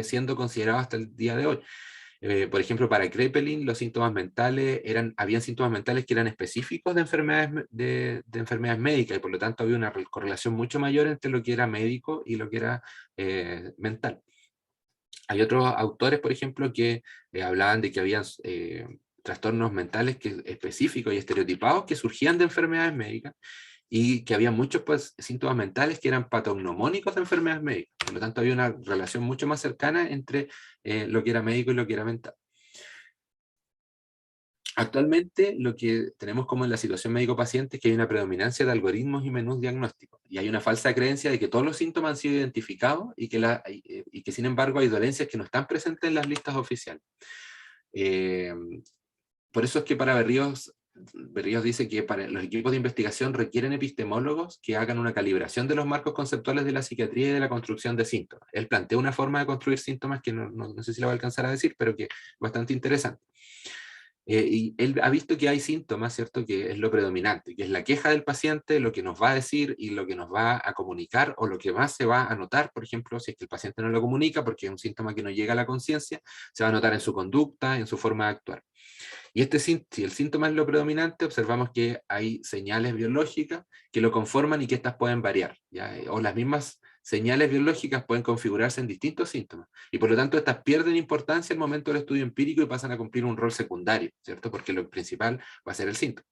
siendo considerado hasta el día de hoy. Por ejemplo, para Kraepelin los síntomas mentales habían síntomas mentales que eran específicos de enfermedades médicas, y por lo tanto había una correlación mucho mayor entre lo que era médico y lo que era mental. Hay otros autores, por ejemplo, que hablaban de que habían trastornos mentales específicos y estereotipados que surgían de enfermedades médicas, y que había muchos síntomas mentales que eran patognomónicos de enfermedades médicas. Por lo tanto, había una relación mucho más cercana entre lo que era médico y lo que era mental. Actualmente lo que tenemos como en la situación médico-paciente es que hay una predominancia de algoritmos y menús diagnósticos, y hay una falsa creencia de que todos los síntomas han sido identificados y que sin embargo hay dolencias que no están presentes en las listas oficiales. Por eso es que para Berríos dice que para los equipos de investigación requieren epistemólogos que hagan una calibración de los marcos conceptuales de la psiquiatría y de la construcción de síntomas. Él plantea una forma de construir síntomas que no sé si la voy a alcanzar a decir, pero que es bastante interesante. Y él ha visto que hay síntomas, ¿cierto?, que es lo predominante, que es la queja del paciente, lo que nos va a decir y lo que nos va a comunicar, o lo que más se va a notar, por ejemplo, si es que el paciente no lo comunica, porque es un síntoma que no llega a la conciencia, se va a notar en su conducta, en su forma de actuar. Y si el síntoma es lo predominante, observamos que hay señales biológicas que lo conforman y que estas pueden variar, ¿ya? O las mismas señales biológicas pueden configurarse en distintos síntomas, y por lo tanto estas pierden importancia en el momento del estudio empírico y pasan a cumplir un rol secundario, ¿cierto? Porque lo principal va a ser el síntoma.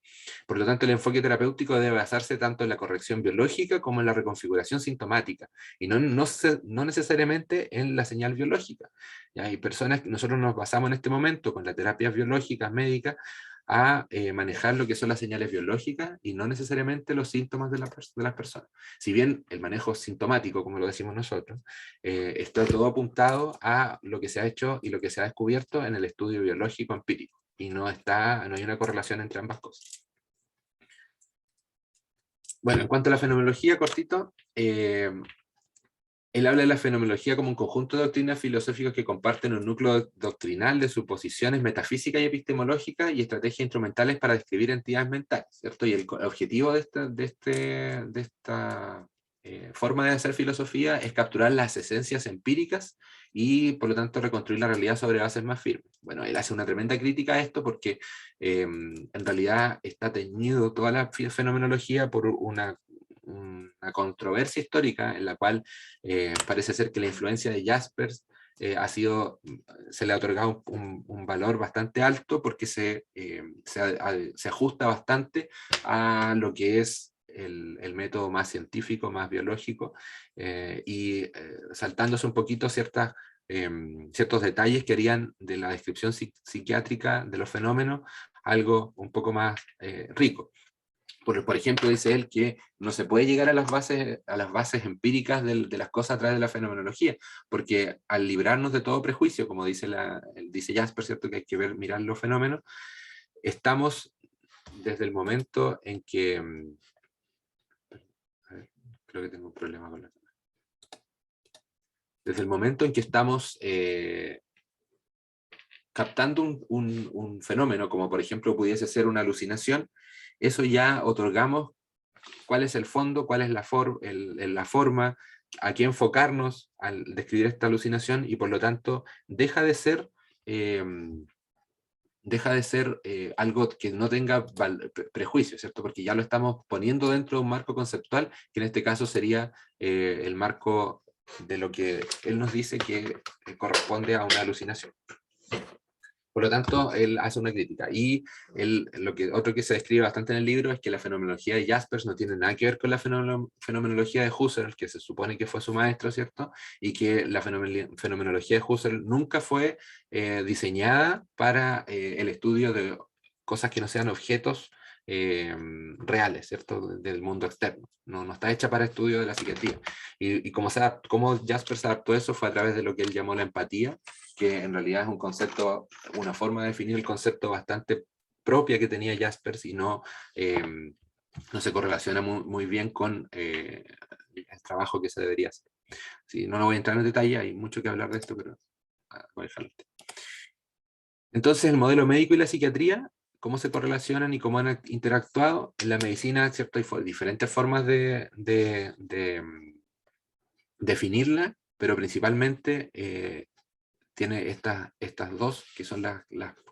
Por lo tanto, el enfoque terapéutico debe basarse tanto en la corrección biológica como en la reconfiguración sintomática, y no necesariamente en la señal biológica. ¿Ya? Hay personas que nosotros nos basamos en este momento con las terapias biológicas médicas a manejar lo que son las señales biológicas y no necesariamente los síntomas de las personas. Si bien el manejo sintomático, como lo decimos nosotros, está todo apuntado a lo que se ha hecho y lo que se ha descubierto en el estudio biológico empírico, y no hay una correlación entre ambas cosas. Bueno, en cuanto a la fenomenología, cortito, él habla de la fenomenología como un conjunto de doctrinas filosóficas que comparten un núcleo doctrinal de suposiciones metafísicas y epistemológicas y estrategias instrumentales para describir entidades mentales, ¿cierto? Y el objetivo de esta forma de hacer filosofía es capturar las esencias empíricas y, por lo tanto, reconstruir la realidad sobre bases más firmes. Bueno, él hace una tremenda crítica a esto porque en realidad está teñido toda la fenomenología por una controversia histórica en la cual parece ser que la influencia de Jaspers se le ha otorgado un valor bastante alto porque se ajusta bastante a lo que es el método más científico, más biológico, y saltándose un poquito ciertos detalles que harían de la descripción psiquiátrica de los fenómenos algo un poco más rico. Por ejemplo, dice él que no se puede llegar a las bases empíricas de las cosas a través de la fenomenología, porque al librarnos de todo prejuicio, como dice Jasper, ¿cierto?, que hay que mirar los fenómenos, estamos desde el momento en que... A ver, creo que tengo un problema con la... Desde el momento en que estamos captando un fenómeno, como por ejemplo pudiese ser una alucinación, eso ya otorgamos cuál es el fondo, cuál es la forma, a qué enfocarnos al describir esta alucinación, y por lo tanto deja de ser algo que no tenga prejuicio, ¿cierto? Porque ya lo estamos poniendo dentro de un marco conceptual, que en este caso sería el marco de lo que él nos dice que corresponde a una alucinación. Por lo tanto, él hace una crítica. Y otro que se describe bastante en el libro es que la fenomenología de Jaspers no tiene nada que ver con la fenomenología de Husserl, que se supone que fue su maestro, ¿cierto? Y que la fenomenología de Husserl nunca fue diseñada para el estudio de cosas que no sean objetos reales, ¿cierto? Del mundo externo. No está hecha para estudio de la psiquiatría. Y cómo Jaspers adaptó eso fue a través de lo que él llamó la empatía, que en realidad es un concepto, una forma de definir el concepto bastante propia que tenía Jaspers y no se correlaciona muy bien con el trabajo que se debería hacer. Sí, no voy a entrar en detalle, hay mucho que hablar de esto, pero voy a dejarlo. Entonces, el modelo médico y la psiquiatría, cómo se correlacionan y cómo han interactuado en la medicina, ¿cierto? Hay diferentes formas de definirla, pero principalmente tiene estas dos, que son las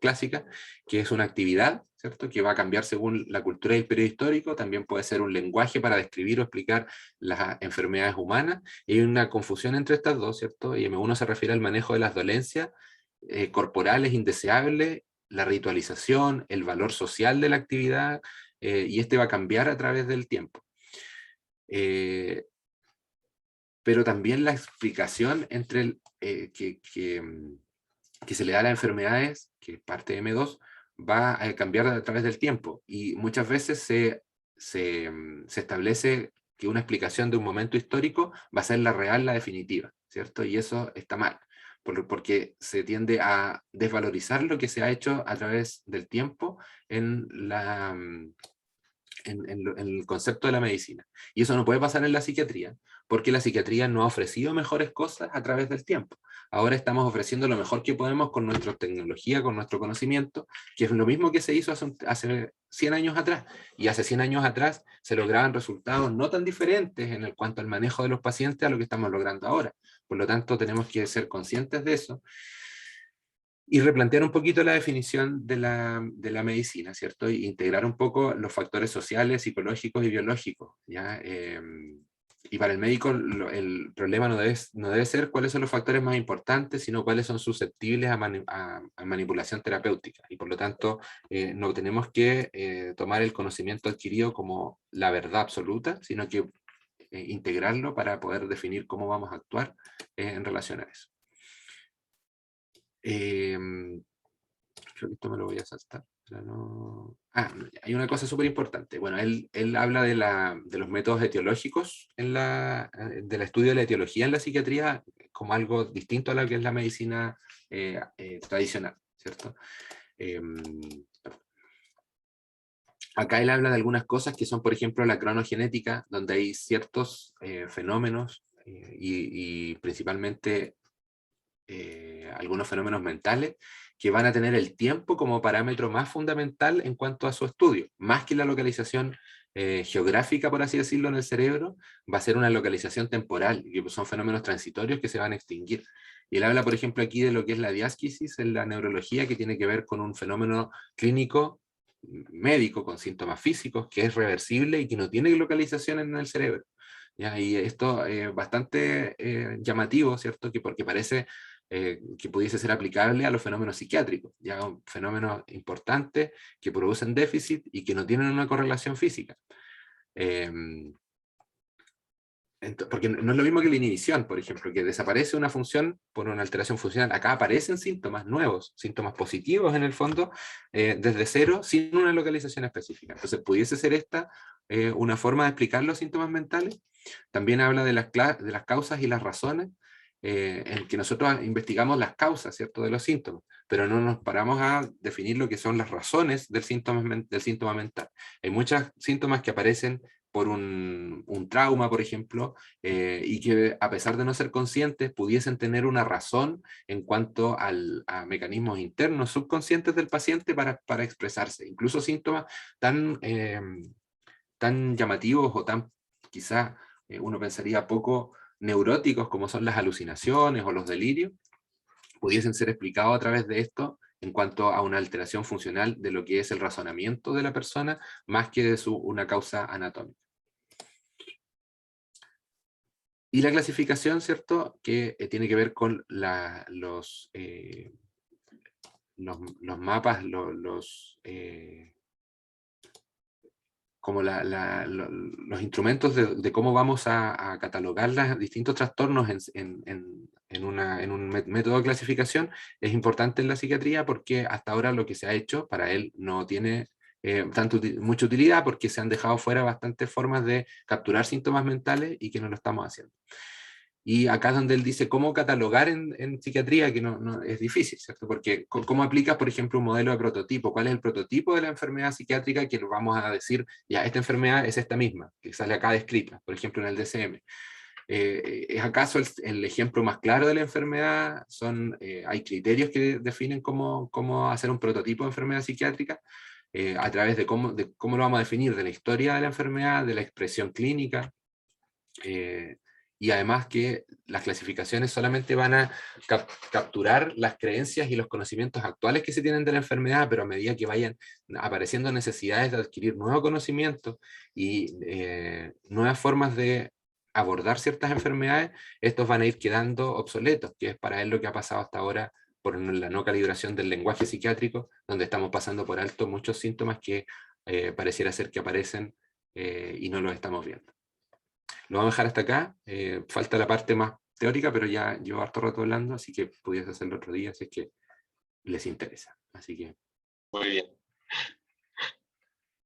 clásicas, que es una actividad, ¿cierto? Que va a cambiar según la cultura y el periodo histórico, también puede ser un lenguaje para describir o explicar las enfermedades humanas, y hay una confusión entre estas dos, ¿cierto? Y uno se refiere al manejo de las dolencias corporales indeseables, la ritualización, el valor social de la actividad, y este va a cambiar a través del tiempo. Pero también la explicación entre que se le da a las enfermedades, que es parte de M2, va a cambiar a través del tiempo. Y muchas veces se establece que una explicación de un momento histórico va a ser la real, la definitiva, ¿cierto? Y eso está mal, porque se tiende a desvalorizar lo que se ha hecho a través del tiempo en en el concepto de la medicina. Y eso no puede pasar en la psiquiatría, porque la psiquiatría no ha ofrecido mejores cosas a través del tiempo. Ahora estamos ofreciendo lo mejor que podemos con nuestra tecnología, con nuestro conocimiento, que es lo mismo que se hizo hace 100 años atrás. Y hace 100 años atrás se lograban resultados no tan diferentes en el cuanto al manejo de los pacientes a lo que estamos logrando ahora. Por lo tanto, tenemos que ser conscientes de eso y replantear un poquito la definición de la medicina, ¿cierto? Y integrar un poco los factores sociales, psicológicos y biológicos, ¿ya? Y para el médico el problema no debe ser cuáles son los factores más importantes, sino cuáles son susceptibles a manipulación terapéutica. Y por lo tanto, no tenemos que tomar el conocimiento adquirido como la verdad absoluta, sino que integrarlo para poder definir cómo vamos a actuar en relación a eso. Creo que esto me lo voy a saltar. No... hay una cosa súper importante. Bueno, él habla de los métodos etiológicos del estudio de la etiología en la psiquiatría como algo distinto a lo que es la medicina tradicional, ¿cierto? Acá él habla de algunas cosas que son, por ejemplo, la cronogenética, donde hay ciertos fenómenos y principalmente algunos fenómenos mentales que van a tener el tiempo como parámetro más fundamental en cuanto a su estudio, más que la localización geográfica, por así decirlo, en el cerebro, va a ser una localización temporal, que son fenómenos transitorios que se van a extinguir. Y él habla, por ejemplo, aquí de lo que es la diásquisis en la neurología, que tiene que ver con un fenómeno clínico médico con síntomas físicos, que es reversible y que no tiene localización en el cerebro. ¿Ya? Y esto es bastante llamativo, ¿cierto? Porque parece que pudiese ser aplicable a los fenómenos psiquiátricos, ya fenómenos importantes que producen déficit y que no tienen una correlación física. Porque no es lo mismo que la inhibición, por ejemplo, que desaparece una función por una alteración funcional. Acá aparecen síntomas nuevos, síntomas positivos en el fondo, desde cero, sin una localización específica. Entonces, ¿pudiese ser esta una forma de explicar los síntomas mentales? También habla de las causas y las razones, en que nosotros investigamos las causas, ¿cierto?, de los síntomas, pero no nos paramos a definir lo que son las razones del síntoma mental. Hay muchos síntomas que aparecen por un trauma, por ejemplo, y que a pesar de no ser conscientes, pudiesen tener una razón en cuanto a mecanismos internos, subconscientes del paciente para expresarse. Incluso síntomas tan llamativos o tan, quizá uno pensaría poco neuróticos como son las alucinaciones o los delirios, pudiesen ser explicados a través de esto en cuanto a una alteración funcional de lo que es el razonamiento de la persona, más que de una causa anatómica. Y la clasificación, ¿cierto?, que tiene que ver con los mapas, como los instrumentos de cómo vamos a catalogar los distintos trastornos en un método de clasificación es importante en la psiquiatría, porque hasta ahora lo que se ha hecho para él no tiene mucha utilidad, porque se han dejado fuera bastantes formas de capturar síntomas mentales y que no lo estamos haciendo. Y acá es donde él dice cómo catalogar en psiquiatría, que no es difícil, ¿cierto? Porque cómo aplicas, por ejemplo, un modelo de prototipo. ¿Cuál es el prototipo de la enfermedad psiquiátrica que vamos a decir, ya, esta enfermedad es esta misma, que sale acá descrita, por ejemplo, en el DSM? ¿Es acaso el ejemplo más claro de la enfermedad? ¿Hay criterios que definen cómo hacer un prototipo de enfermedad psiquiátrica? A través de cómo lo vamos a definir, de la historia de la enfermedad, de la expresión clínica, y además que las clasificaciones solamente van a capturar las creencias y los conocimientos actuales que se tienen de la enfermedad, pero a medida que vayan apareciendo necesidades de adquirir nuevo conocimiento y nuevas formas de abordar ciertas enfermedades, estos van a ir quedando obsoletos, que es para él lo que ha pasado hasta ahora por la no calibración del lenguaje psiquiátrico, donde estamos pasando por alto muchos síntomas que pareciera ser que aparecen y no los estamos viendo. Lo vamos a dejar hasta acá. Falta la parte más teórica, pero ya llevo harto rato hablando, así que pudiese hacerlo otro día si es que les interesa. Así que... Muy bien.